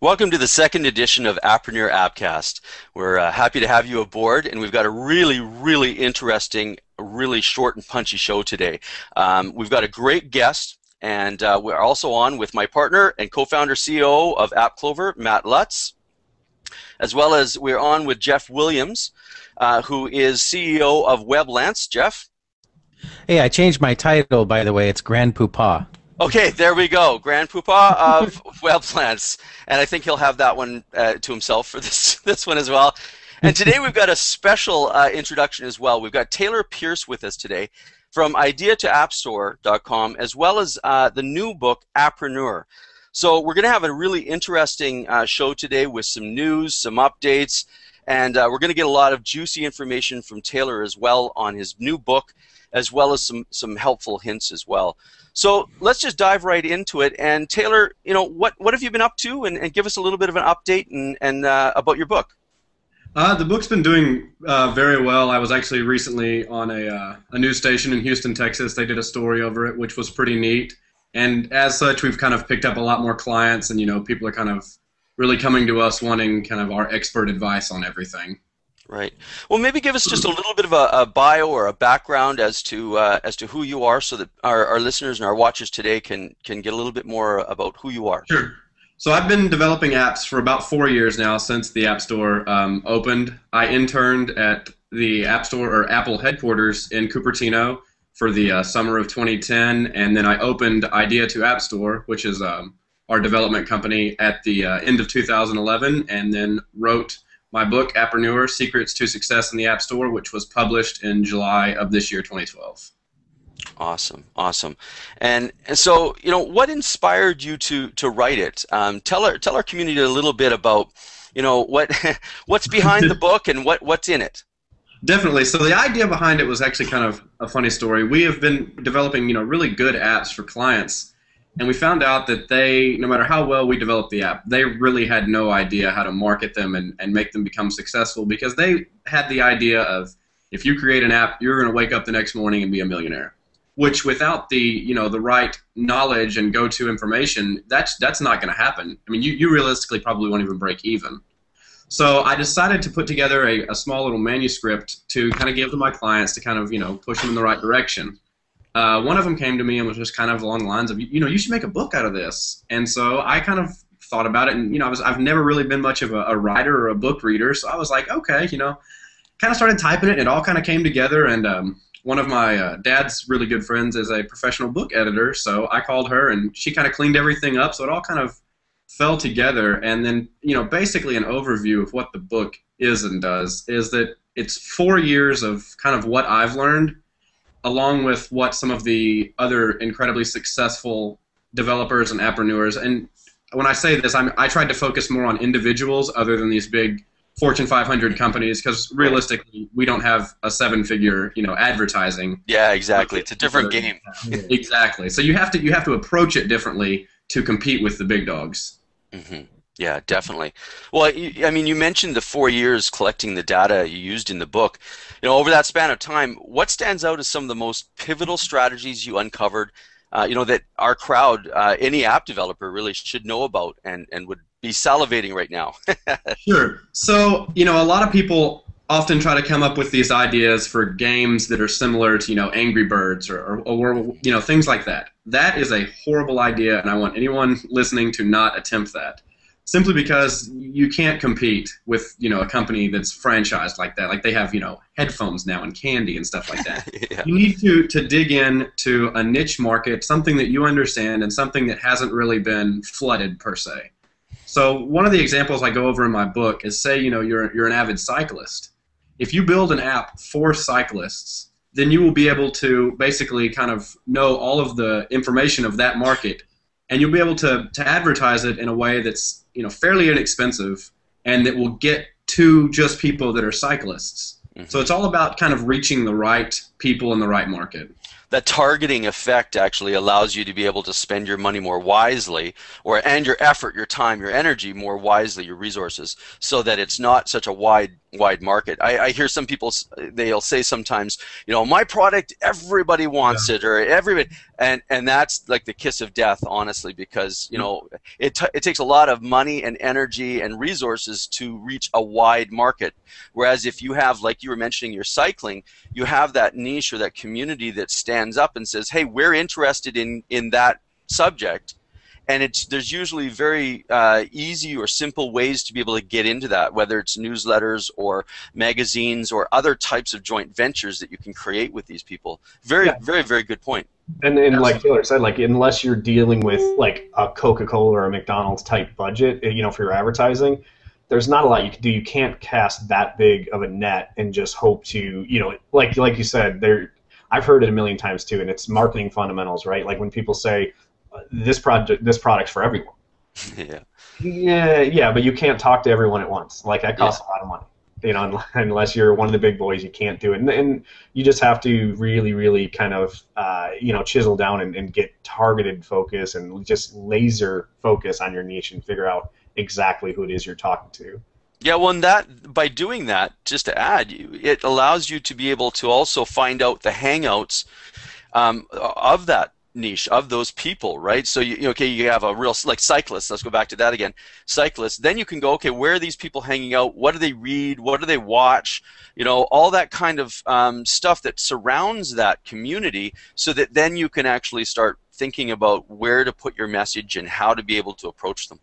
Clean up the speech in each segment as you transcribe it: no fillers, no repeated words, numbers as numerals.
Welcome to the second edition of Appreneur Appcast. We're happy to have you aboard, and we've got a really interesting, really short and punchy show today. We've got a great guest, and we're also on with my partner and co-founder CEO of AppClover, Matt Lutz, as well as we're on with Jeff Williams, who is CEO of WebLance. Jeff? Hey, I changed my title, by the way. It's Grand Poopah. Okay, there we go. Grand Poopah of WebLance. And I think he'll have that one to himself for this one as well. And today we've got a special introduction as well. We've got Taylor Pierce with us today from idea2appstore.com, as well as the new book, Appreneur. So we're going to have a really interesting show today with some news, some updates, and we're going to get a lot of juicy information from Taylor as well on his new book, as well as some helpful hints as well. So let's just dive right into it. And Taylor, you know, what have you been up to? And give us a little bit of an update and about your book. The book's been doing very well. I was actually recently on a news station in Houston, Texas. They did a story over it, which was pretty neat. And as such, we've kind of picked up a lot more clients, and you know, people are kind of really coming to us wanting kind of our expert advice on everything. Right. Well, maybe give us just a little bit of a bio or a background as to who you are, so that our listeners and our watchers today can get a little bit more about who you are. Sure. So I've been developing apps for about 4 years now, since the App Store opened. I interned at the App Store, or Apple headquarters, in Cupertino for the summer of 2010, and then I opened Idea2Appstore, which is our development company, at the end of 2011, and then wrote my book, Appreneur: Secrets to Success in the App Store, which was published in July of this year, 2012. Awesome, awesome. And so, you know, what inspired you to write it? Tell our community a little bit about, you know, what's behind the book and what's in it. Definitely. So the idea behind it was actually kind of a funny story. We have been developing, you know, really good apps for clients. And we found out that they, no matter how well we developed the app, they really had no idea how to market them and make them become successful, because they had the idea of, if you create an app, you're going to wake up the next morning and be a millionaire. Which, without the, you know, the right knowledge and go-to information, that's not going to happen. I mean, you realistically probably won't even break even. So I decided to put together a small little manuscript to kind of give to my clients to kind of, you know, push them in the right direction. One of them came to me and was just kind of along the lines of, you know, you should make a book out of this. And so I kind of thought about it, and you know, I've never really been much of a writer or a book reader, so I was like, okay, you know, kind of started typing it, and it all kind of came together. And one of my dad's really good friends is a professional book editor, so I called her, and she kind of cleaned everything up, so it all kind of fell together. And then, you know, basically an overview of what the book is and does is that it's 4 years of kind of what I've learned, along with what some of the other incredibly successful developers and appreneurs. And when I say this, I tried to focus more on individuals other than these big Fortune 500 companies, because realistically, we don't have a 7-figure, you know, advertising. Yeah, exactly. It's a different game. Exactly. So you have to approach it differently to compete with the big dogs. Mm-hmm. Yeah, definitely. Well, I mean, you mentioned the 4 years collecting the data you used in the book. You know, over that span of time, what stands out as some of the most pivotal strategies you uncovered, you know, that our crowd, any app developer really should know about and would be salivating right now? Sure. So, you know, a lot of people often try to come up with these ideas for games that are similar to, you know, Angry Birds or you know, things like that. That is a horrible idea, and I want anyone listening to not attempt that. Simply because you can't compete with, you know, a company that's franchised like that. Like, they have, you know, headphones now and candy and stuff like that. Yeah. You need to dig in to a niche market, something that you understand and something that hasn't really been flooded per se. So one of the examples I go over in my book is, say, you know, you're an avid cyclist. If you build an app for cyclists, then you will be able to basically kind of know all of the information of that market, and you'll be able to advertise it in a way that's, you know, fairly inexpensive, and that will get to just people that are cyclists. Mm-hmm. So it's all about kind of reaching the right people in the right market. That targeting effect actually allows you to be able to spend your money more wisely, and your effort, your time, your energy more wisely, your resources, so that it's not such a wide wide market. I hear some people, they'll say sometimes, you know, my product, everybody wants it, or everybody, and that's like the kiss of death, honestly, because, you know, it takes a lot of money and energy and resources to reach a wide market. Whereas if you have, like you were mentioning, your cycling, you have that niche or that community that stands up and says, hey, we're interested in that subject. And there's usually very easy or simple ways to be able to get into that, whether it's newsletters or magazines or other types of joint ventures that you can create with these people. Very, very good point. And like Taylor said, like unless you're dealing with like a Coca-Cola or a McDonald's type budget, you know, for your advertising, there's not a lot you can do. You can't cast that big of a net and just hope to, you know, like you said, I've heard it a million times too, and it's marketing fundamentals, right? Like when people say, this product's for everyone. Yeah, but you can't talk to everyone at once. Like that costs a lot of money, you know, unless you're one of the big boys, you can't do it. And you just have to really, really kind of, you know, chisel down and get targeted focus and just laser focus on your niche and figure out exactly who it is you're talking to. Yeah, well, and by doing that, just to add, it allows you to be able to also find out the hangouts of that niche, of those people, right? So you have a real, like cyclists, let's go back to that again, cyclists, then you can go, okay, where are these people hanging out, what do they read, what do they watch, you know, all that kind of stuff that surrounds that community, so that then you can actually start thinking about where to put your message and how to be able to approach them.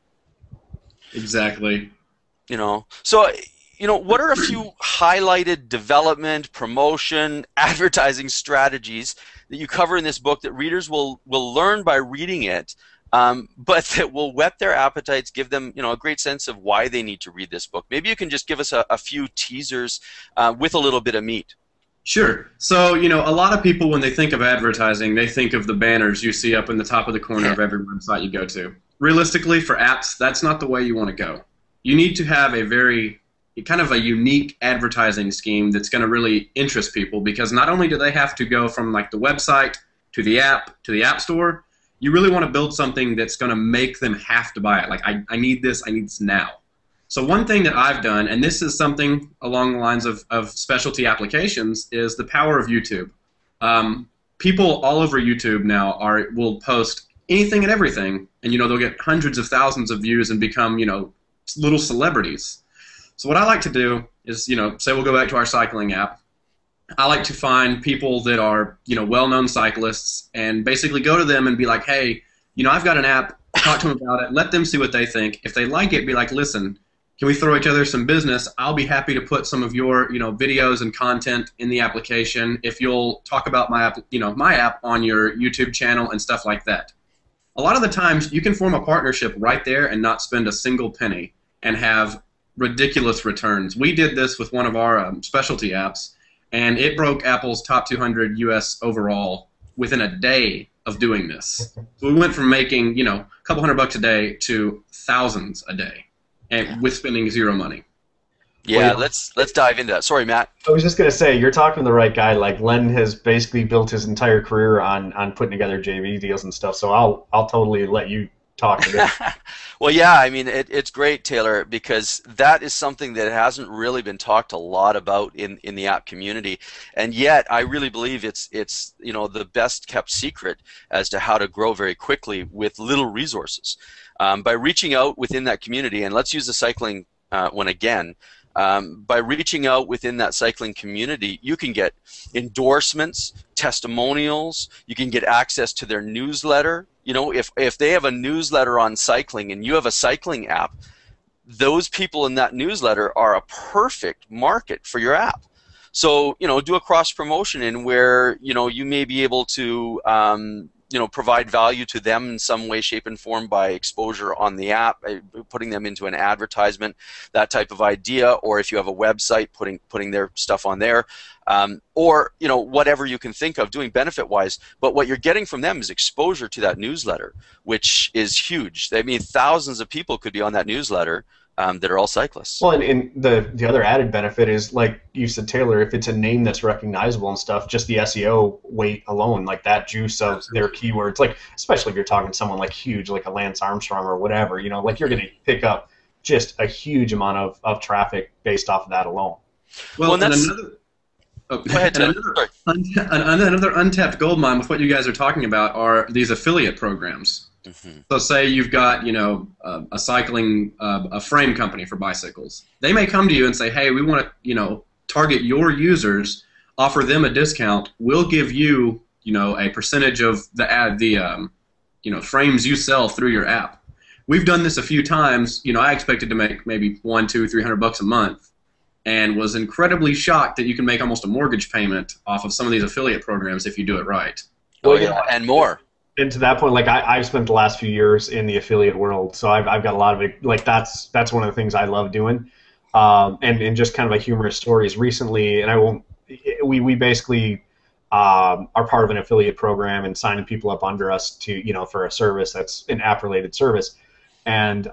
Exactly. You know, so, you know, what are a few highlighted development, promotion, advertising strategies that you cover in this book that readers will learn by reading it, but that will whet their appetites, give them, you know, a great sense of why they need to read this book? Maybe you can just give us a few teasers with a little bit of meat. Sure. So, you know, a lot of people, when they think of advertising, they think of the banners you see up in the top of the corner of every website you go to. Realistically, for apps, that's not the way you want to go. You need to have a very kind of a unique advertising scheme that's going to really interest people, because not only do they have to go from like the website to the app store, you really want to build something that's going to make them have to buy it. Like, I need this now. So one thing that I've done, and this is something along the lines of specialty applications, is the power of YouTube. People all over YouTube now will post anything and everything, and, you know, they'll get hundreds of thousands of views and become, you know, little celebrities. So what I like to do is, you know, say we'll go back to our cycling app. I like to find people that are, you know, well-known cyclists and basically go to them and be like, hey, you know, I've got an app. Talk to them about it. Let them see what they think. If they like it, be like, listen, can we throw each other some business? I'll be happy to put some of your, you know, videos and content in the application if you'll talk about my app, you know, my app on your YouTube channel and stuff like that. A lot of the times you can form a partnership right there and not spend a single penny and have ridiculous returns. We did this with one of our specialty apps, and it broke Apple's top 200 US overall within a day of doing this. So we went from making, you know, a couple $100 a day to thousands a day, and with spending zero money. Yeah, let's dive into that. Sorry, Matt. I was just going to say, you're talking to the right guy. Like, Len has basically built his entire career on putting together JV deals and stuff, so I'll totally let you talk to this. Well, yeah, I mean, it's great, Taylor, because that is something that hasn't really been talked a lot about in the app community, and yet I really believe it's you know, the best kept secret as to how to grow very quickly with little resources. By reaching out within that community, and let's use the cycling one again. By reaching out within that cycling community, you can get endorsements, testimonials, you can get access to their newsletter. You know, if they have a newsletter on cycling and you have a cycling app, those people in that newsletter are a perfect market for your app. So, you know, do a cross promotion in where, you know, you may be able to you know, provide value to them in some way, shape, and form by exposure on the app, putting them into an advertisement, that type of idea, or if you have a website, putting their stuff on there, or, you know, whatever you can think of doing benefit-wise. But what you're getting from them is exposure to that newsletter, which is huge. I mean, thousands of people could be on that newsletter that are all cyclists. Well, and the other added benefit is, like you said, Taylor, if it's a name that's recognizable and stuff, just the SEO weight alone, like that juice of their keywords, like especially if you're talking to someone like huge, like a Lance Armstrong or whatever, you know, like you're going to pick up just a huge amount of traffic based off of that alone. Well, and and that's, another, oh, go ahead, Ted. Sorry. another untapped gold mine with what you guys are talking about are these affiliate programs. Mm-hmm. So say you've got, a cycling, a frame company for bicycles. They may come to you and say, hey, we want to, target your users, offer them a discount. We'll give you, a percentage of the frames you sell through your app. We've done this a few times. I expected to make maybe $100, $200, $300 a month, and was incredibly shocked that you can make almost a mortgage payment off of some of these affiliate programs if you do it right. Oh, yeah, and more. And to that point, like I've spent the last few years in the affiliate world, so I've got a lot of it. Like that's one of the things I love doing. And just kind of a humorous story is recently, and I won't. We basically are part of an affiliate program and signing people up under us to for a service that's an app related service, and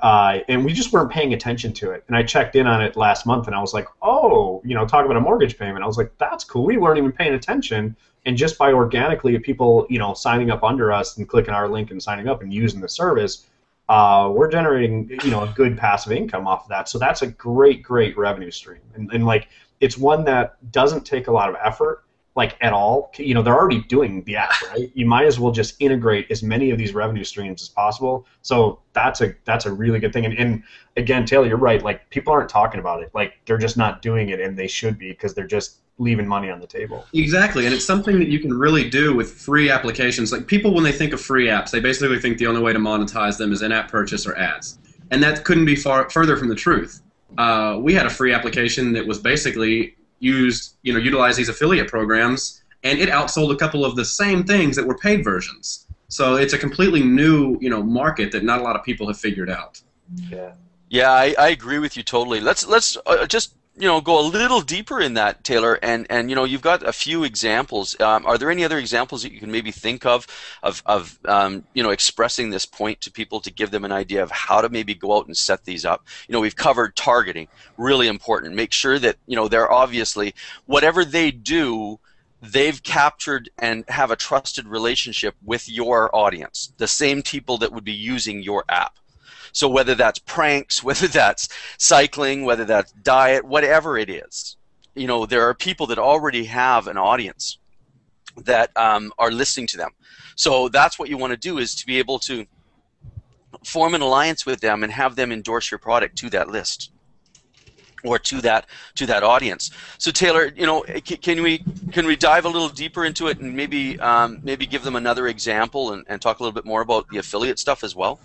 we just weren't paying attention to it. And I checked in on it last month, and I was like, oh, talk about a mortgage payment. I was like, that's cool. We weren't even paying attention. And just by organically people, signing up under us and clicking our link and signing up and using the service, we're generating, a good passive income off of that. So that's a great revenue stream. And like, it's one that doesn't take a lot of effort, like at all. They're already doing the app, right? You might as well just integrate as many of these revenue streams as possible. So that's a really good thing. And again, Taylor, you're right. Like, people aren't talking about it. Like, they're just not doing it, and they should be, because they're just leaving money on the table. Exactly, and it's something that you can really do with free applications. Like, people, when they think of free apps, they basically think the only way to monetize them is in-app purchase or ads. And that couldn't be further from the truth. We had a free application that was basically utilize these affiliate programs, and it outsold a couple of the same things that were paid versions. So it's a completely new, market that not a lot of people have figured out. Yeah, I agree with you totally. Let's just go a little deeper in that, Taylor, and you've got a few examples. Are there any other examples that you can maybe think of expressing this point to people to give them an idea of how to maybe go out and set these up? We've covered targeting, really important. Make sure that they're obviously, whatever they do, they've captured and have a trusted relationship with your audience, the same people that would be using your app. So whether that's pranks, whether that's cycling, whether that's diet, whatever it is, there are people that already have an audience that are listening to them. So that's what you want to do, is to be able to form an alliance with them and have them endorse your product to that list or to that audience. So Taylor, can we dive a little deeper into it and maybe give them another example and talk a little bit more about the affiliate stuff as well?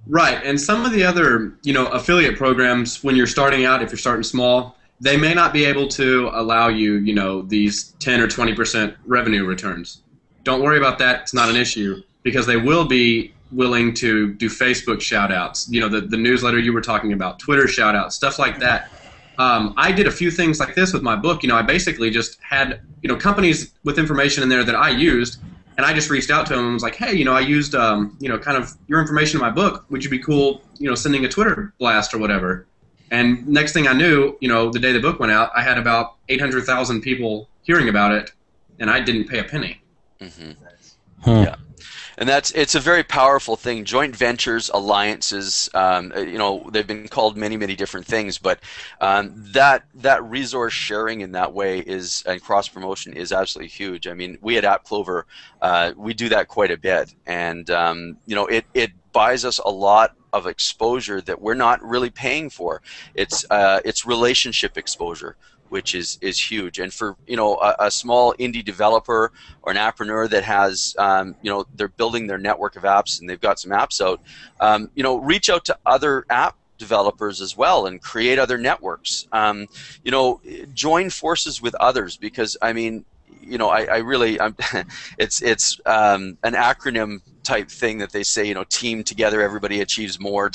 Right, and some of the other, affiliate programs, when you're starting out, if you're starting small, they may not be able to allow you, these 10 or 20% revenue returns. Don't worry about that. It's not an issue, because they will be willing to do Facebook shout-outs, the newsletter you were talking about, Twitter shout-outs, stuff like that. I did a few things like this with my book. I basically just had, companies with information in there that I used, and I just reached out to them and was like, hey, I used, kind of your information in my book. Would you be cool, sending a Twitter blast or whatever? And next thing I knew, the day the book went out, I had about 800,000 people hearing about it, and I didn't pay a penny. Mm-hmm. Yeah. And it's a very powerful thing. Joint ventures, alliances, they've been called many, many different things, but that resource sharing in that way and cross promotion is absolutely huge. I mean, we at AppClover, we do that quite a bit, and it buys us a lot of exposure that we're not really paying for. It's relationship exposure, which is huge. And for a small indie developer or an appreneur that has they're building their network of apps and they've got some apps out, reach out to other app developers as well and create other networks. Join forces with others, because I mean, I really it's an acronym type thing that they say, team together everybody achieves more,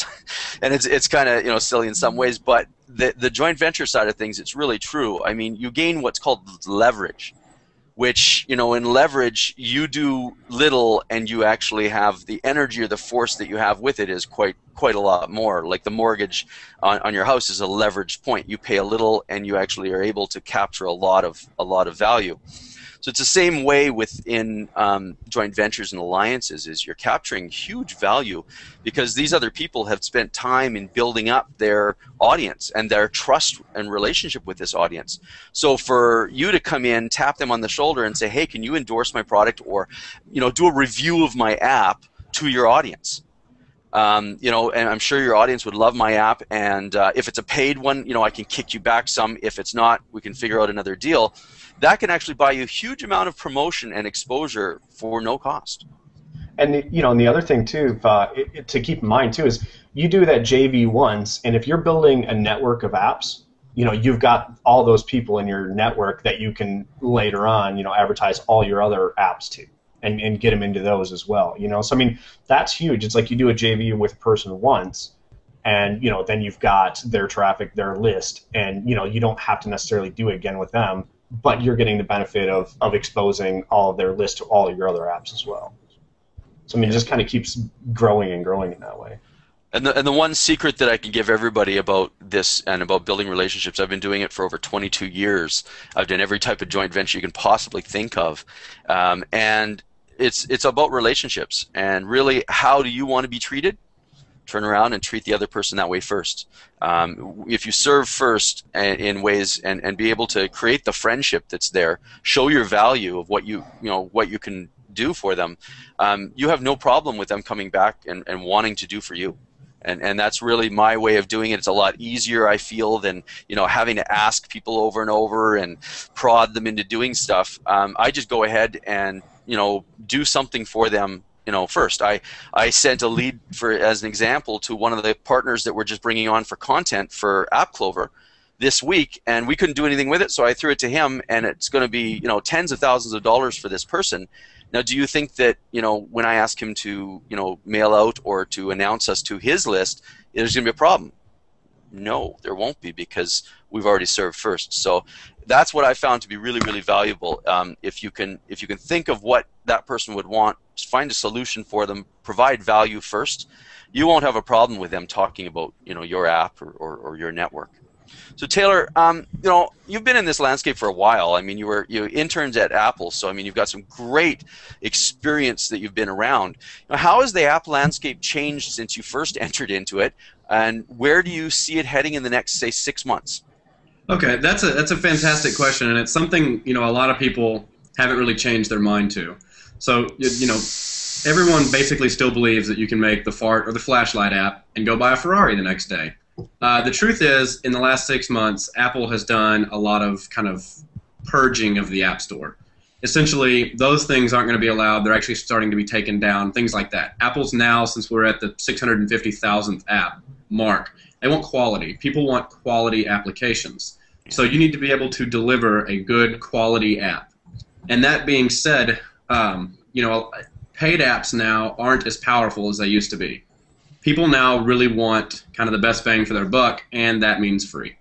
and it's kind of silly in some ways, but the joint venture side of things, it's really true. I mean, you gain what's called leverage, which in leverage you do little and you actually have the energy or the force that you have with it is quite a lot more. Like the mortgage on your house is a leverage point. You pay a little and you actually are able to capture a lot of value. So it's the same way within joint ventures and alliances, is you're capturing huge value because these other people have spent time in building up their audience and their trust and relationship with this audience. So for you to come in, tap them on the shoulder and say, hey, can you endorse my product, or do a review of my app to your audience. And I'm sure your audience would love my app, and if it's a paid one, I can kick you back some. If it's not, we can figure out another deal. That can actually buy you a huge amount of promotion and exposure for no cost. And and the other thing too, to keep in mind too, is you do that JV once, and if you're building a network of apps, you've got all those people in your network that you can later on, advertise all your other apps to, and get them into those as well. So I mean, that's huge. It's like you do a JV with a person once, and then you've got their traffic, their list, and you don't have to necessarily do it again with them, but you're getting the benefit of exposing all of their list to all of your other apps as well. So I mean, it just kind of keeps growing and growing in that way. And the one secret that I can give everybody about this and about building relationships, I've been doing it for over 22 years. I've done every type of joint venture you can possibly think of, and it's about relationships. And really, how do you want to be treated? Turn around and treat the other person that way first. If you serve first in ways and be able to create the friendship that's there, show your value of what you can do for them, you have no problem with them coming back and wanting to do for you. And that's really my way of doing it. It's a lot easier, I feel, than having to ask people over and over and prod them into doing stuff. I just go ahead and do something for them. First, I sent a lead as an example to one of the partners that we're just bringing on for content for AppClover this week, and we couldn't do anything with it, so I threw it to him, and it's going to be tens of thousands of dollars for this person. Now, do you think that when I ask him to mail out or to announce us to his list, there's going to be a problem? No, there won't be, because we've already served first. So that's what I found to be really, really valuable. If you can think of what that person would want, find a solution for them, provide value first, you won't have a problem with them talking about your app or your network. So Taylor, you've been in this landscape for a while. I mean, you interns at Apple, so I mean, you've got some great experience that you've been around. How has the app landscape changed since you first entered into it, and where do you see it heading in the next, say, 6 months? Okay, that's a fantastic question, and it's something a lot of people haven't really changed their mind to. So everyone basically still believes that you can make the fart or the flashlight app and go buy a Ferrari the next day. The truth is, in the last 6 months, Apple has done a lot of kind of purging of the App Store. Essentially, those things aren't going to be allowed. They're actually starting to be taken down, things like that. Apple's now, since we're at the 650,000th app mark, they want quality. People want quality applications. So you need to be able to deliver a good quality app. And that being said, paid apps now aren't as powerful as they used to be. People now really want kind of the best bang for their buck, and that means free.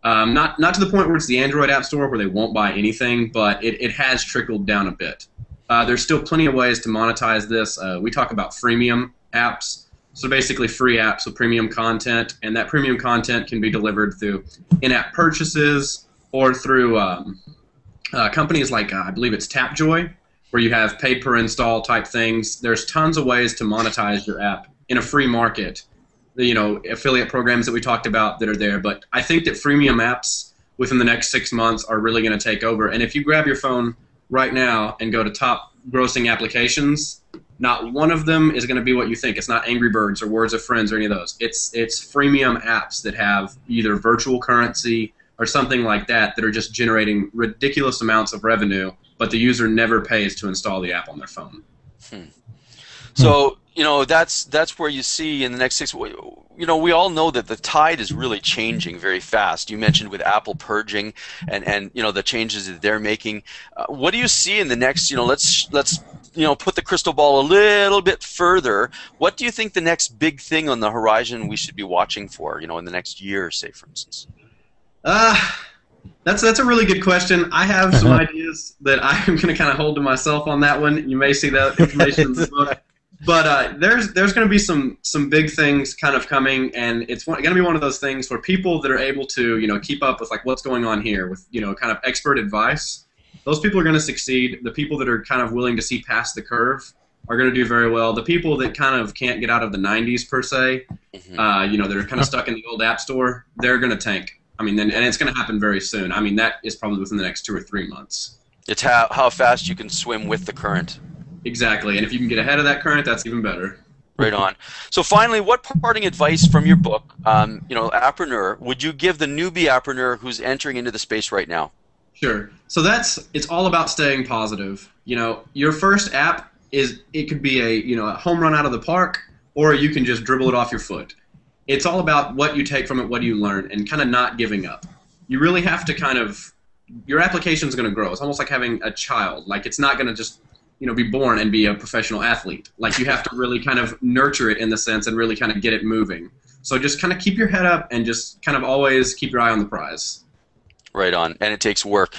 Not to the point where it's the Android App Store where they won't buy anything, but it has trickled down a bit. There's still plenty of ways to monetize this. We talk about freemium apps, so basically free apps with premium content, and that premium content can be delivered through in-app purchases or through companies like, I believe it's Tapjoy, where you have paid per install type things. There's tons of ways to monetize your app in a free market, affiliate programs that we talked about that are there. But I think that freemium apps within the next 6 months are really going to take over. And if you grab your phone right now and go to top grossing applications, not one of them is going to be what you think. It's not Angry Birds or Words of Friends or any of those. It's freemium apps that have either virtual currency or something like that are just generating ridiculous amounts of revenue, but the user never pays to install the app on their phone. So that's where you see in the next 6. We all know that the tide is really changing very fast. You mentioned with Apple purging and the changes that they're making. What do you see in the next? Let's put the crystal ball a little bit further. What do you think the next big thing on the horizon we should be watching for? In the next year, say, for instance. That's a really good question. I have some ideas that I'm going to kind of hold to myself on that one. You may see that information in the book. But there's going to be some big things kind of coming, and it's going to be one of those things where people that are able to keep up with like what's going on here with kind of expert advice those people are going to succeed. The people that are kind of willing to see past the curve are going to do very well. The people that kind of can't get out of the 90s per se, you know, they're kind of stuck in the old app store, they're going to tank. I mean, and it's going to happen very soon. I mean, that is probably within the next 2 or 3 months. It's how fast you can swim with the current. Exactly, and if you can get ahead of that current, that's even better. Right on. So finally, what parting advice from your book, you know, Appreneur, would you give the newbie Appreneur who's entering into the space right now? Sure. So it's all about staying positive. You know, your first app it could be a home run out of the park, or you can just dribble it off your foot. It's all about what you take from it, what you learn, and kind of not giving up. You really have to your application is going to grow. It's almost like having a child. Like, it's not going to just be born and be a professional athlete. Like, you have to really kind of nurture it in the sense and really kind of get it moving. So just kind of keep your head up and just kind of always keep your eye on the prize. Right on, and it takes work.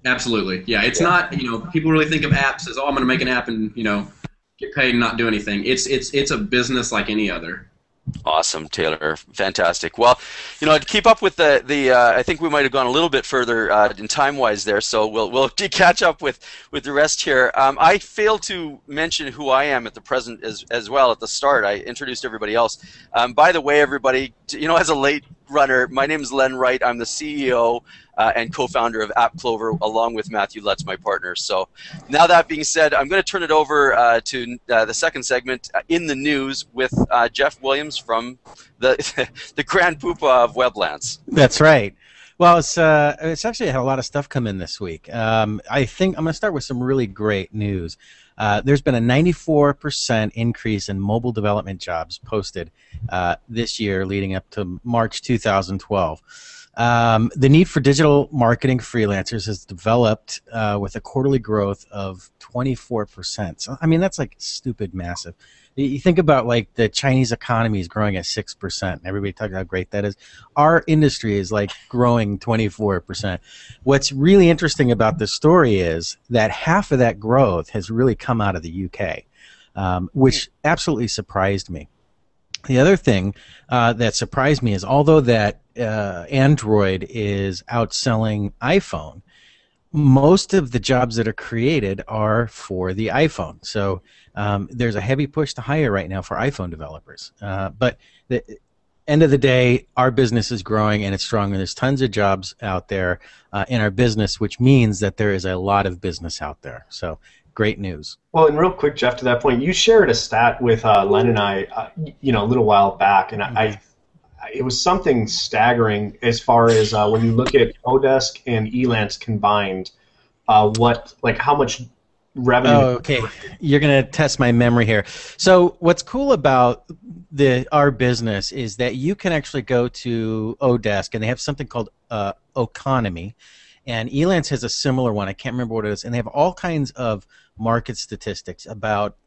Absolutely, yeah. It's not, people really think of apps as, oh, I'm going to make an app and, get paid and not do anything. It's a business like any other. Awesome, Taylor. Fantastic. Well, to keep up with I think we might have gone a little bit further in time-wise there, so we'll catch up with the rest here. I failed to mention who I am at the present as well at the start. I introduced everybody else. By the way, everybody, as a late runner, my name is Len Wright. I'm the CEO and co-founder of AppClover, along with Matthew Lutz, my partner. So now that being said, I'm going to turn it over to the second segment, In the News, with Jeff Williams from the Grand Poopah of Weblands. That's right. Well, it's actually had a lot of stuff come in this week. I think I'm going to start with some really great news. There's been a 94% increase in mobile development jobs posted this year leading up to March 2012. The need for digital marketing freelancers has developed with a quarterly growth of 24%. So, I mean, that's like stupid massive. You think about, like, the Chinese economy is growing at 6%. Everybody talks about how great that is. Our industry is, like, growing 24%. What's really interesting about this story is that half of that growth has really come out of the UK, which absolutely surprised me. The other thing that surprised me is, although that Android is outselling iPhone, most of the jobs that are created are for the iPhone. So there's a heavy push to hire right now for iPhone developers. But the end of the day, our business is growing and it's strong, and there's tons of jobs out there in our business, which means that there is a lot of business out there. So great news. Well, and real quick, Jeff, to that point, you shared a stat with Len and I, a little while back, and it was something staggering as far as when you look at Odesk and Elance combined, how much revenue. Oh, okay. You're going to test my memory here. So what's cool about our business is that you can actually go to Odesk, and they have something called Economy, and Elance has a similar one. I can't remember what it is, and they have all kinds of market statistics about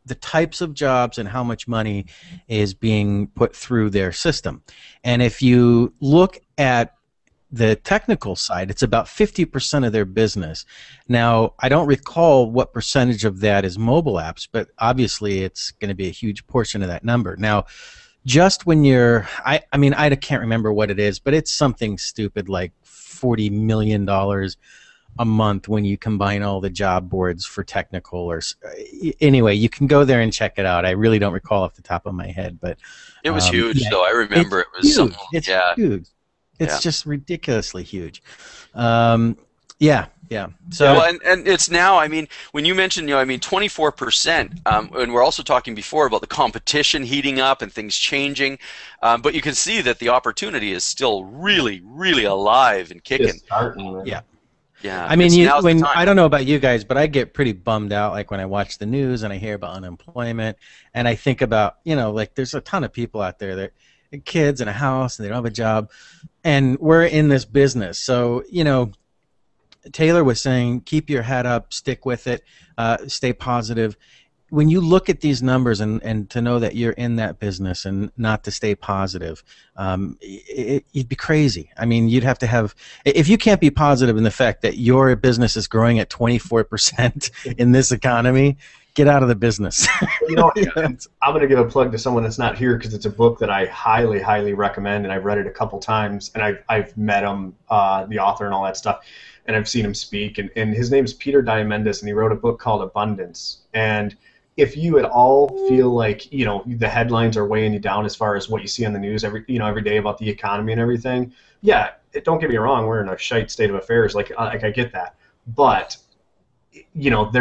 the types of jobs and how much money is being put through their system. And if you look at the technical side, it's about 50% of their business. Now, I don't recall what percentage of that is mobile apps, but obviously it's going to be a huge portion of that number. Now, just when you're, I can't remember what it is, but it's something stupid like $40 million a month when you combine all the job boards for technical. Or anyway, you can go there and check it out. I really don't recall off the top of my head, but it was huge, though. I remember it was huge. something. It's huge. It's just ridiculously huge. Yeah. So, well, and it's now, I mean, when you mentioned, 24%, and we're also talking before about the competition heating up and things changing, but you can see that the opportunity is still really, really alive and kicking. Yeah. I mean, I don't know about you guys, but I get pretty bummed out, like when I watch the news and I hear about unemployment, and I think about, like there's a ton of people out there that kids in a house and they don't have a job, and we're in this business. So, Taylor was saying, keep your head up, stick with it, stay positive. When you look at these numbers and to know that you're in that business and not to stay positive, you'd be crazy. I mean, you'd have to have, if you can't be positive in the fact that your business is growing at 24% in this economy, get out of the business. You know, I'm going to give a plug to someone that's not here because it's a book that I highly, highly recommend, and I've read it a couple times, and I've met him, the author and all that stuff, and I've seen him speak, and his name's Peter Diamandis, and he wrote a book called Abundance. And if you at all feel like, you know, the headlines are weighing you down as far as what you see on the news every day about the economy and everything, yeah, don't get me wrong, we're in a shite state of affairs, like I get that, but you know,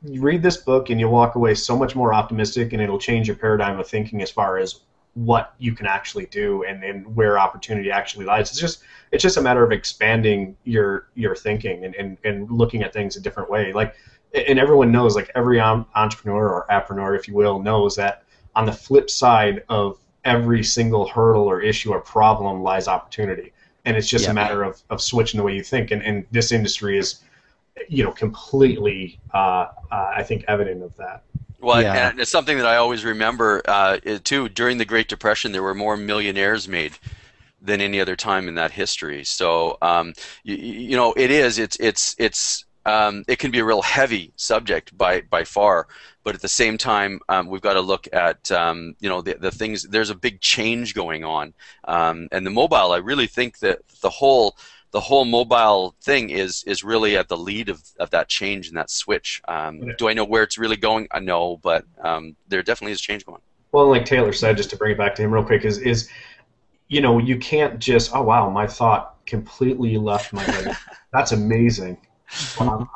you read this book and you'll walk away so much more optimistic, and it'll change your paradigm of thinking as far as what you can actually do and where opportunity actually lies. It's just a matter of expanding your thinking and looking at things a different way. Like, and everyone knows, like every entrepreneur or appreneur, if you will, knows that on the flip side of every single hurdle or issue or problem lies opportunity. And it's just a matter of switching the way you think. And this industry is, you know, completely, I think, evident of that. Well, and it's something that I always remember, too. During the Great Depression, there were more millionaires made than any other time in that history. So, you know, it can be a real heavy subject by far, but at the same time, we've got to look at you know, the things. There's a big change going on, and the mobile. I really think that the whole mobile thing is really at the lead of that change and that switch. Do I know where it's really going? No, but there definitely is change going. Well, like Taylor said, just to bring it back to him real quick, is you know, you can't just, oh wow, my thought completely left my head. That's amazing.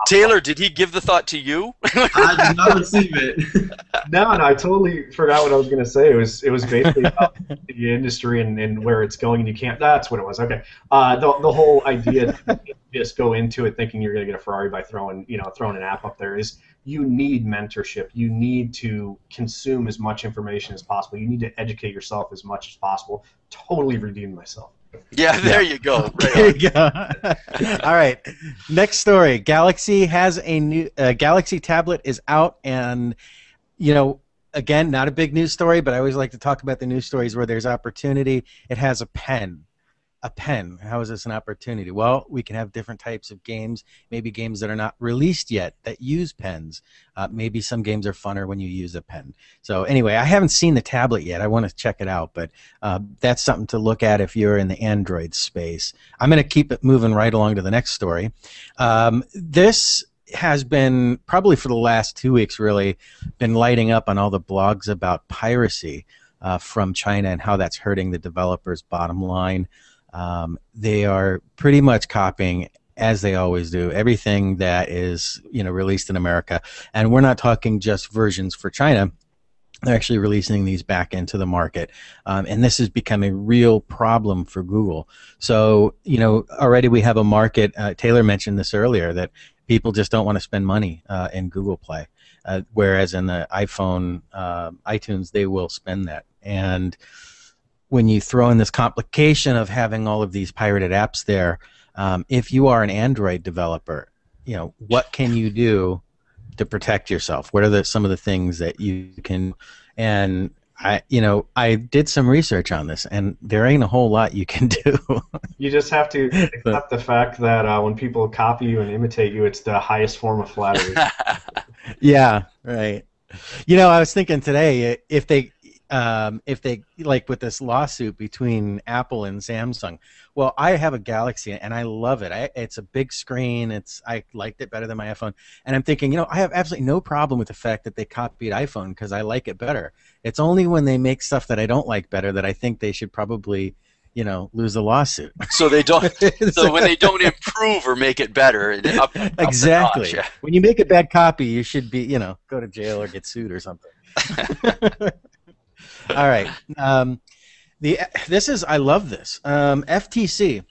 Taylor, did he give the thought to you? I did not receive it. No, I totally forgot what I was going to say. It was basically about the industry and where it's going, and you can't. That's what it was. Okay. The whole idea that you just go into it thinking you're going to get a Ferrari by throwing an app up there is you need mentorship. You need to consume as much information as possible. You need to educate yourself as much as possible. Totally redeemed myself. Yeah, there you go. Right there you go. All right. Next story. Galaxy has a new Galaxy tablet is out, and you know, again, not a big news story, but I always like to talk about the news stories where there's opportunity. It has a pen. A pen. How is this an opportunity? Well, we can have different types of games, maybe games that are not released yet that use pens. Maybe some games are funner when you use a pen. So anyway, I haven't seen the tablet yet. I want to check it out, but that's something to look at if you're in the Android space. I'm going to keep it moving right along to the next story. This has been, probably for the last 2 weeks really, been lighting up on all the blogs about piracy from China and how that's hurting the developers' bottom line. They are pretty much copying, as they always do, everything that is, you know, released in America. And we're not talking just versions for China. They're actually releasing these back into the market. And this has become a real problem for Google. So, you know, already we have a market, Taylor mentioned this earlier, that people just don't want to spend money in Google Play. Whereas in the iPhone, iTunes, they will spend that. And when you throw in this complication of having all of these pirated apps there, if you are an Android developer, you know, what can you do to protect yourself? What are some of the things that you can? And I did some research on this, and there ain't a whole lot you can do. You just have to accept the fact that when people copy you and imitate you, it's the highest form of flattery. Yeah, right. You know, I was thinking today, if they like with this lawsuit between Apple and Samsung, well, I have a Galaxy and I love it. It's a big screen. I liked it better than my iPhone, and I'm thinking, you know, I have absolutely no problem with the fact that they copied iPhone because I like it better. It's only when they make stuff that I don't like better that I think they should probably, you know, lose a lawsuit. So they don't. So when they don't improve or make it better, exactly. Yeah. When you make a bad copy, you should be, you know, go to jail or get sued or something. All right. I love this. FTC,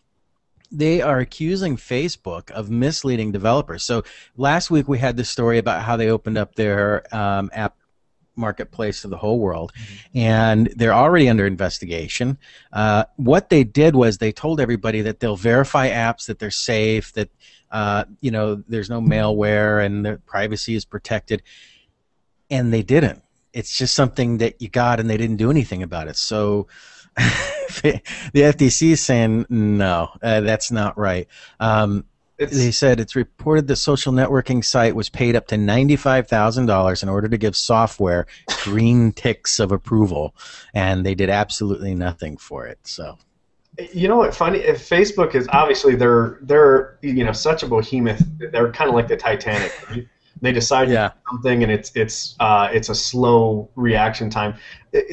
they are accusing Facebook of misleading developers. So last week we had this story about how they opened up their app marketplace to the whole world, and they're already under investigation. What they did was they told everybody that they'll verify apps, that they're safe, that you know, there's no malware and their privacy is protected, and they didn't. It's just something that you got, and they didn't do anything about it. So the FTC is saying, no, that's not right. They said it's reported the social networking site was paid up to $95,000 in order to give software green ticks of approval, and they did absolutely nothing for it. So, you know what? Funny, if Facebook is obviously they're such a behemoth. They're kind of like the Titanic. Right? They decide to do something, and it's a slow reaction time.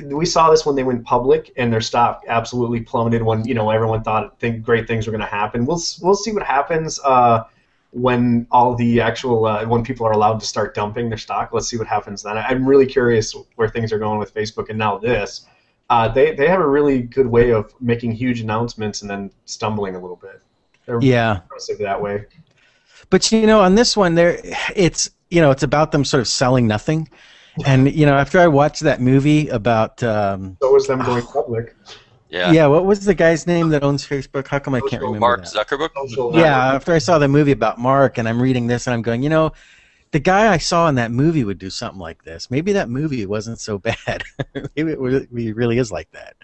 We saw this when they went public, and their stock absolutely plummeted when everyone thought great things were going to happen. We'll see what happens when all the actual when people are allowed to start dumping their stock. Let's see what happens then. I'm really curious where things are going with Facebook, and now this. They have a really good way of making huge announcements and then stumbling a little bit. They're impressive that way. But on this one, it's about them sort of selling nothing, and after I watched that movie about so was them going public. Yeah. What was the guy's name that owns Facebook? How come I can't remember? Mark that? Zuckerberg. Yeah. After I saw the movie about Mark, and I'm reading this, and I'm going, the guy I saw in that movie would do something like this. Maybe that movie wasn't so bad. Maybe it really is like that.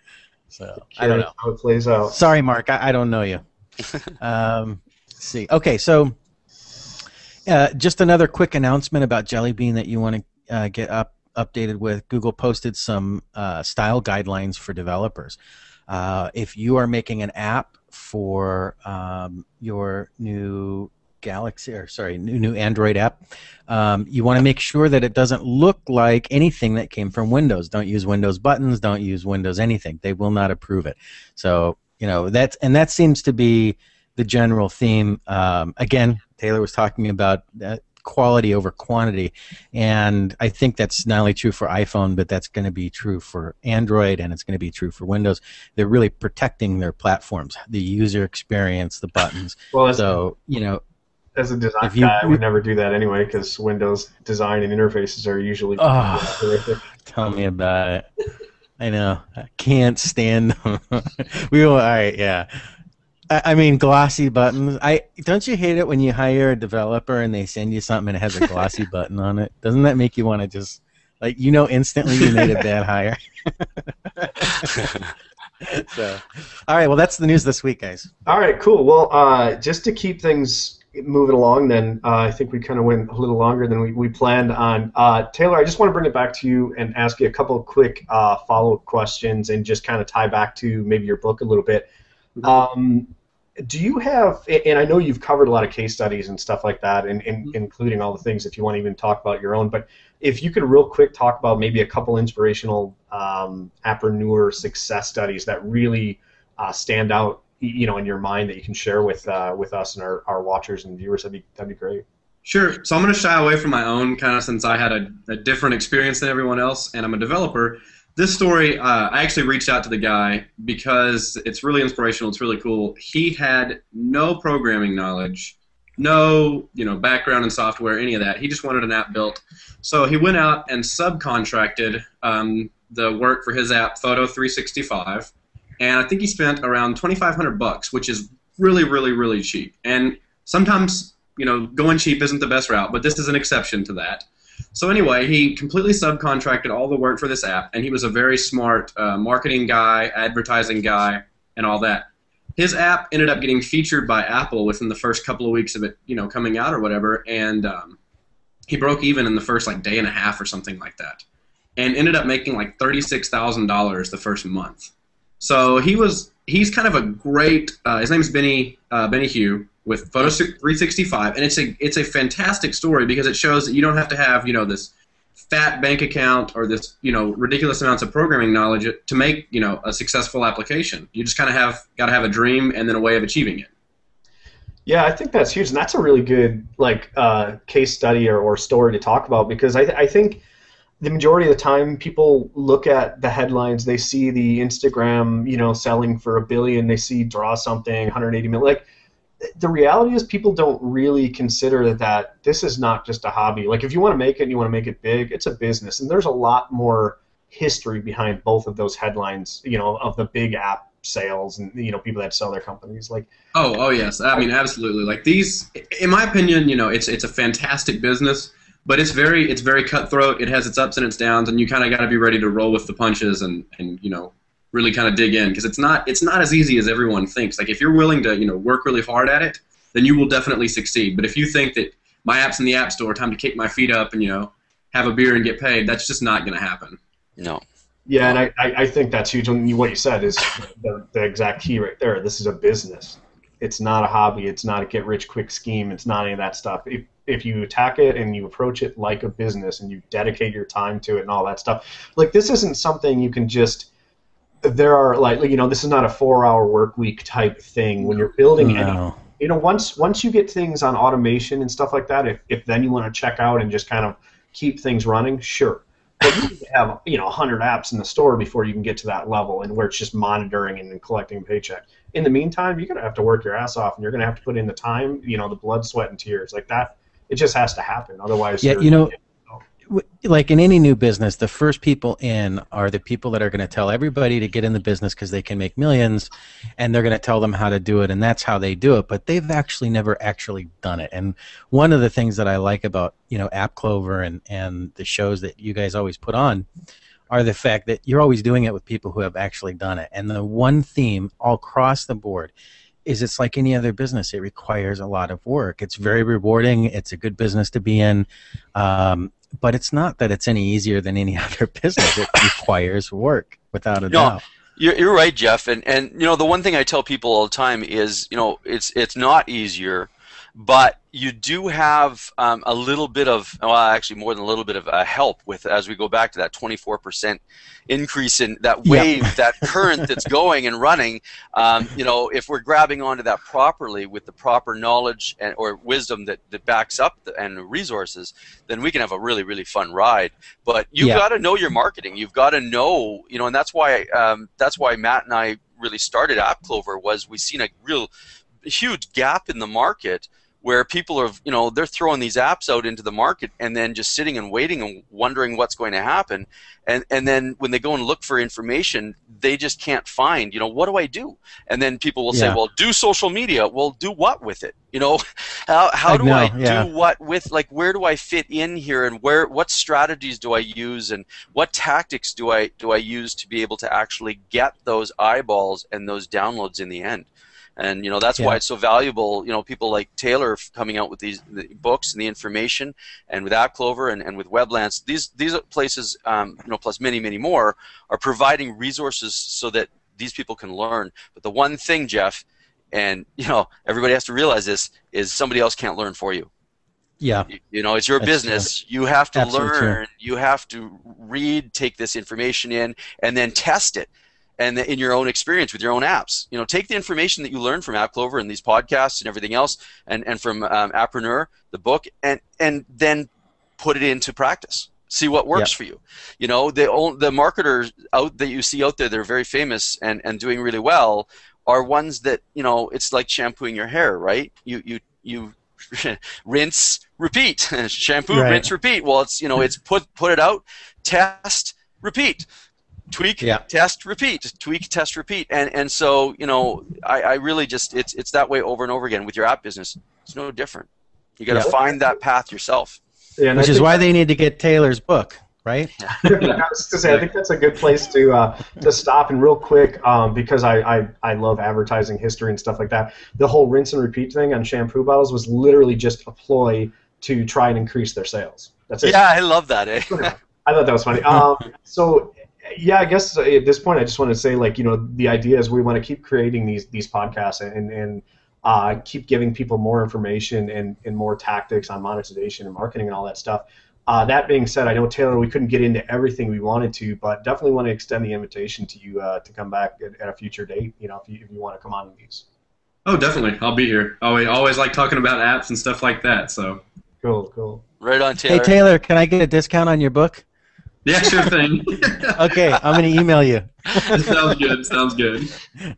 So I don't know how it plays out. Sorry, Mark. I don't know you. Let's see. Okay, so. Just another quick announcement about Jelly Bean that you want to get updated with. Google posted some style guidelines for developers. If you are making an app for your new new Android app, you want to make sure that it doesn't look like anything that came from Windows. Don't use Windows buttons. Don't use Windows anything. They will not approve it. So that seems to be the general theme. Again, Taylor was talking about quality over quantity, and I think that's not only true for iPhone, but that's going to be true for Android, and it's going to be true for Windows. They're really protecting their platforms, the user experience, the buttons. Well, as a design guy, I would never do that anyway, because Windows design and interfaces are usually horrific. Tell me about it. I know. I can't stand them. All right, yeah. I mean, glossy buttons. Don't you hate it when you hire a developer and they send you something and it has a glossy button on it? Doesn't that make you want to just, instantly you made a bad hire? So, all right, well, that's the news this week, guys. All right, cool. Well, just to keep things moving along then, I think we kind of went a little longer than we planned on. Taylor, I just want to bring it back to you and ask you a couple of quick follow-up questions and just kind of tie back to maybe your book a little bit. Do you have, and I know you've covered a lot of case studies and stuff like that, and including all the things if you want to even talk about your own, but if you could real quick talk about maybe a couple inspirational Appreneur success studies that really stand out, in your mind that you can share with us and our watchers and viewers, that'd be great. Sure. So I'm going to shy away from my own, kind of since I had a different experience than everyone else, and I'm a developer. This story, I actually reached out to the guy because it's really inspirational. It's really cool. He had no programming knowledge, no background in software, any of that. He just wanted an app built. So he went out and subcontracted the work for his app, Photo 365, and I think he spent around $2,500, which is really, really, really cheap. And sometimes going cheap isn't the best route, but this is an exception to that. So anyway, he completely subcontracted all the work for this app, and he was a very smart marketing guy, advertising guy, and all that. His app ended up getting featured by Apple within the first couple of weeks of it, coming out or whatever, and he broke even in the first day and a half or something like that, and ended up making $36,000 the first month. So he's kind of a great. His name's Benny Hugh with Photo 365, and it's a fantastic story because it shows that you don't have to have this fat bank account or this ridiculous amounts of programming knowledge to make a successful application. You just kind of got to have a dream and then a way of achieving it. Yeah, I think that's huge, and that's a really good case study or story to talk about because I think the majority of the time people look at the headlines, they see the Instagram selling for $1 billion, they see draw something 180 million. The reality is people don't really consider that this is not just a hobby. If you want to make it and you want to make it big, it's a business, and there's a lot more history behind both of those headlines, of the big app sales and people that sell their companies. Oh yes, I mean absolutely. These, in my opinion, it's a fantastic business, but it's very cutthroat. It has its ups and its downs, and you kind of got to be ready to roll with the punches and really kind of dig in because it's not as easy as everyone thinks. If you're willing to work really hard at it, then you will definitely succeed. But if you think that my app's in the App Store, time to kick my feet up and, you know, have a beer and get paid, that's just not going to happen. No. Yeah, and I think that's huge. And what you said is the exact key right there. This is a business. It's not a hobby. It's not a get-rich-quick scheme. It's not any of that stuff. If you attack it and you approach it like a business and you dedicate your time to it and all that stuff, like this isn't something you can just. There are like, you know, this is not a 4-hour work week type thing. When you're building any, you know, once you get things on automation and stuff like that, if then you want to check out and just kind of keep things running, sure. But you need to have, you know, 100 apps in the store before you can get to that level, and where it's just monitoring and collecting paycheck. In the meantime, you're gonna have to work your ass off, and you're gonna have to put in the time, you know, the blood, sweat, and tears like that. It just has to happen. Otherwise, yeah, you know, like in any new business, the first people in are the people that are going to tell everybody to get in the business because they can make millions, and they're going to tell them how to do it, and that's how they do it. But they've actually never actually done it. And one of the things that I like about, you know, AppClover and the shows that you guys always put on are the fact that you're always doing it with people who have actually done it. And the one theme all across the board is it's like any other business. It requires a lot of work. It's very rewarding. It's a good business to be in. But it's not that it's any easier than any other business. It requires work, without a doubt. You're right, Jeff. And you know, the one thing I tell people all the time is, you know, it's not easier, but you do have a little bit of, well, actually more than a little bit of help with, as we go back to that 24% increase in that wave, that current that's going and running. You know, if we're grabbing onto that properly with the proper knowledge and or wisdom that backs up and resources, then we can have a really, really fun ride. But you've got to know your marketing. You've got to know, you know, and that's why Matt and I really started AppClover, was we seen a real huge gap in the market where people are, you know, they're throwing these apps out into the market and then just sitting and waiting and wondering what's going to happen. And then when they go and look for information, they just can't find, you know, what do I do? And then people will say, well, do social media. Well, do what with it? You know, how do I do what with, like, where do I fit in here, and what strategies do I use, and what tactics do I use to be able to actually get those eyeballs and those downloads in the end? And, you know, that's why it's so valuable, you know, people like Taylor coming out with the books and the information, and with AppClover and with Weblands, these places, you know, plus many, many more, are providing resources so that these people can learn. But the one thing, Jeff, and, you know, everybody has to realize this, is somebody else can't learn for you. Yeah. You know, it's your business. You have to learn. You have to read, take this information in, and then test it. And in your own experience with your own apps, you know, take the information that you learn from AppClover and these podcasts and everything else, and from Appreneur, the book, and then put it into practice. See what works for you. You know, the marketers that you see out there that are very famous and doing really well are ones that, you know, it's like shampooing your hair, right? You rinse, repeat, shampoo, rinse, repeat. Well, it's, you know, it's put it out, test, repeat. Tweak, test, repeat. Tweak, test, repeat. And so, you know, I really just, it's that way over and over again with your app business. It's no different. You got to find that path yourself. Yeah, which is why they need to get Taylor's book, right? I was to say, I think that's a good place to stop. And real quick, because I love advertising history and stuff like that, the whole rinse and repeat thing on shampoo bottles was literally just a ploy to try and increase their sales. That's it. Yeah, I love that. Eh? I thought that was funny. So. Yeah, I guess at this point I just want to say, like, you know, the idea is we want to keep creating these podcasts and keep giving people more information and more tactics on monetization and marketing and all that stuff. That being said, I know, Taylor, we couldn't get into everything we wanted to, but definitely want to extend the invitation to you to come back at a future date, you know, if you want to come on these. Oh, definitely. I'll be here. Always like talking about apps and stuff like that. So Cool. Right on, Taylor. Hey, Taylor, can I get a discount on your book? Yeah, sure thing. Okay, I'm going to email you. Sounds good.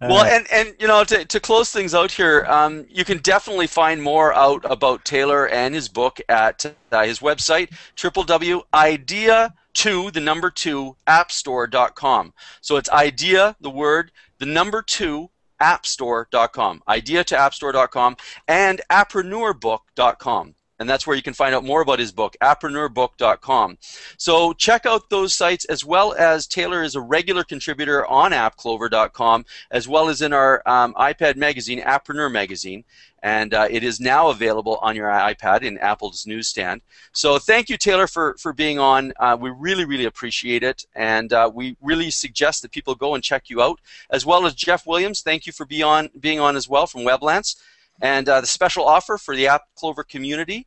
Well, and you know, to close things out here, you can definitely find more out about Taylor and his book at his website, www.idea2appstore.com. So it's idea, the word, the number 2, appstore.com. Idea2appstore.com and appreneurbook.com. and that's where you can find out more about his book, AppreneurBook.com. So check out those sites, as well as Taylor is a regular contributor on AppClover.com, as well as in our iPad magazine, Appreneur Magazine. And it is now available on your iPad in Apple's newsstand. So thank you, Taylor, for being on. We really, really appreciate it. And we really suggest that people go and check you out. As well as Jeff Williams, thank you for being on as well from Weblance. And the special offer for the AppClover community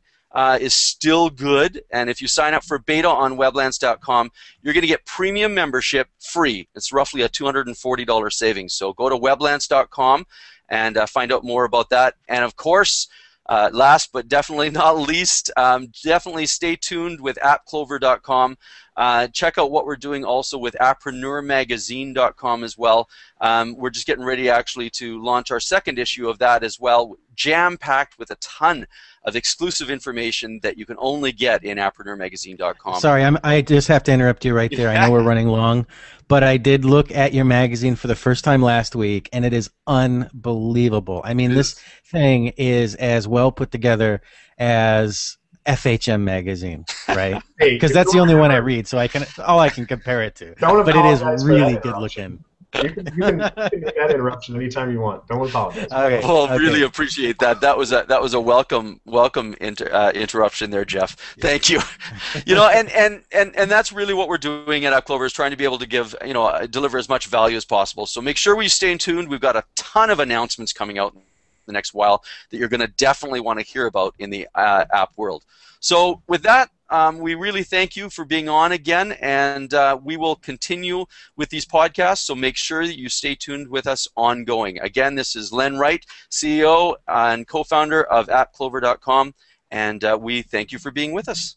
is still good. And if you sign up for beta on Weblance.com, you're going to get premium membership free. It's roughly a $240 savings. So go to Weblance.com and find out more about that. And of course, last but definitely not least, definitely stay tuned with AppClover.com. Check out what we're doing also with AppreneurMagazine.com as well. We're just getting ready actually to launch our second issue of that as well, jam-packed with a ton of exclusive information that you can only get in AppreneurMagazine.com. Sorry, I just have to interrupt you right there. I know we're running long, but I did look at your magazine for the first time last week, and it is unbelievable. I mean, this thing is as well put together as FHM magazine, right? Because that's the only one I read, so all I can compare it to. But it is really good looking. You can make that interruption anytime you want. Don't apologize. Okay. Well, really appreciate that. That was a welcome interruption there, Jeff. Thank you. You know, and that's really what we're doing at AppClover, is trying to be able to give, deliver as much value as possible. So make sure we stay tuned. We've got a ton of announcements coming out in the next while that you're going to definitely want to hear about in the app world. So with that, we really thank you for being on again, and we will continue with these podcasts, so make sure that you stay tuned with us ongoing. Again, this is Len Wright, CEO and co-founder of AppClover.com, and we thank you for being with us.